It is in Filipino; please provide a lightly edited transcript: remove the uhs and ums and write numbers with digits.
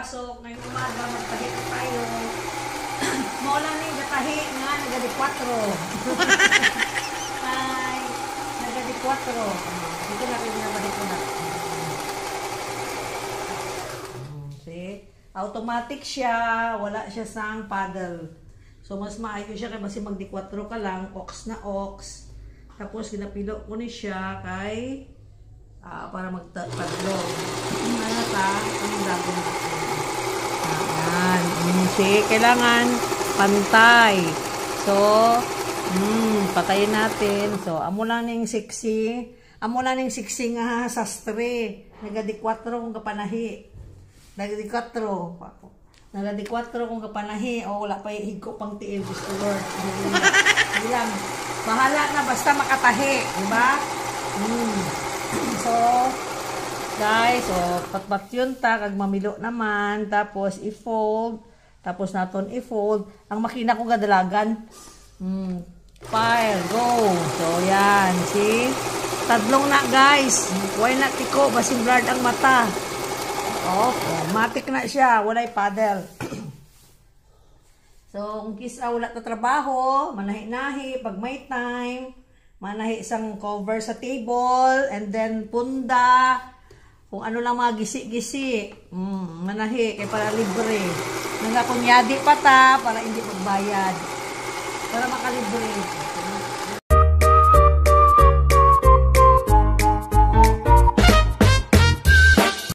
pasok. Ngayong umaga, magtahi na tayo. Maulan na yung gatahi nga, nagadi 4. Ay, nagadi 4. Dito na rin nabalik ko na. See? Automatic siya, wala siya sang paddle. So, mas maayos siya kaya basi magdi 4 ka lang, ox na ox. Tapos, ginapilo ko ni siya kay para magpadlog. Ano ta? Anong gagawin natin? Ayan. See, kailangan pantay. So, patayin natin. So, amo lang ng sexy. Amo lang ng sexy nga sastre. Nagadi 4 kung kapanahi. Nagadi 4 kung kapanahi. O, wala pa higko pang tiil. Gusto Lord. Hindi lang. Bahala na basta makatahi. Diba? So, guys, so, patpat yun ta. Kag mamilo naman. Tapos, i-fold. Tapos, naton i-fold. Ang makina ko gadalagan. File. Go. So, yan. See? Tadlong na, guys. Why na tiko? Basing blurred ang mata. Matik na siya. Walay paddle. So, kung kisa wala na trabaho, manahi-nahi, pag may time, manahi isang cover sa table, and then punda, kung ano lang mga gisi-gisi, manahi, kaya para libre. Nang kung yadi pa ta, para hindi magbayad. Para makalibre.